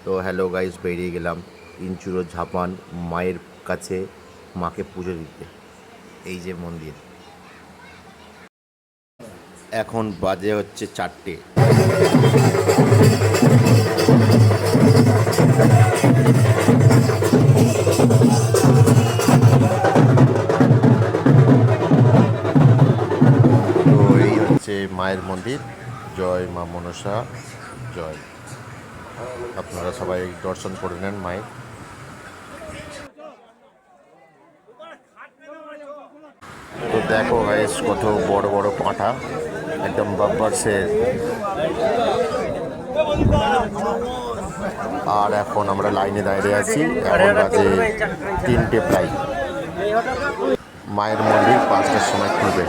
তো hello guys, বেরিয়ে গেলাম ইনচুরো ঝাপান মায়ের কাছে মাকে পুজো দিতে। এই যে মন্দির, এখন বাজে হচ্ছে 4টে। তো এই হচ্ছে মায়ের মন্দির। জয় মা মনসা জয়। আপনারা সবাই দর্শন করে নেন মায়ের। তো দেখো গাইস, কত বড় বড় পাঁঠা, একদম বাব্বার শের। আর এখন আমরা লাইনে দাঁড়িয়ে আছি, এখন বাজে 3টে প্রায়। মায়ের মন্দির 5টার সময় খুলবে।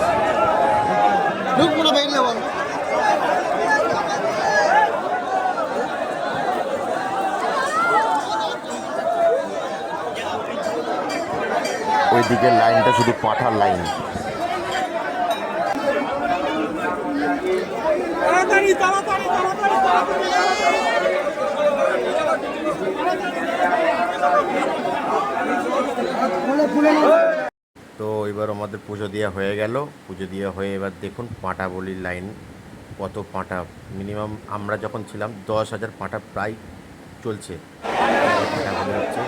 ওইদিকে লাইনটা শুধু পাঁঠার লাইন। তো এবার আমাদের পুজো দেওয়া হয়ে গেল। পুজো দেওয়া হয়ে এবার দেখুন পাঁঠা বলির লাইন, কত পাঁঠা। মিনিমাম আমরা যখন ছিলাম 10,000 পাঁঠা প্রায় চলছে। হচ্ছে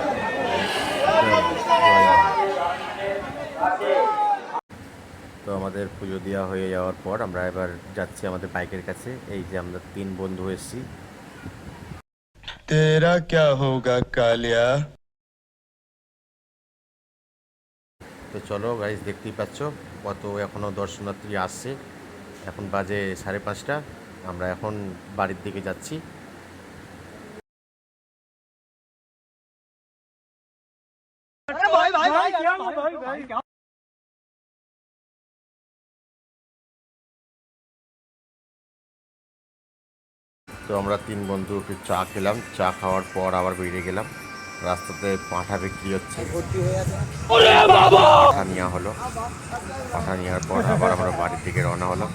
তো আমাদের পুজো দেওয়া হয়ে যাওয়ার পর আমরা এবার যাচ্ছি আমাদের বাইকের কাছে। এই যে আমরা 3 বন্ধু এসেছি। तेरा क्या होगा कालिया। তো চলো গাইস, দেখতেই পাচ্ছ কত এখনও দর্শনার্থী আসছে। এখন বাজে 5:30। আমরা এখন বাড়ির দিকে যাচ্ছি। তো আমরা 3 বন্ধু একটু চা খেলাম। চা খাওয়ার পর আবার বেরিয়ে গেলাম। রাস্তাতে পাঁঠা বিক্রি হচ্ছে, পাঁঠা নেওয়া হলো। পাঁঠা নেওয়ার পর আবার আমরা বাড়ির দিকে রওনা হলাম।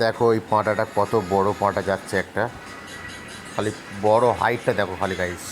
দেখো এই পাঁঠাটা কত বড় পাঁঠা যাচ্ছে একটা, খালি বড় হাইটটা দেখো খালি গাইস।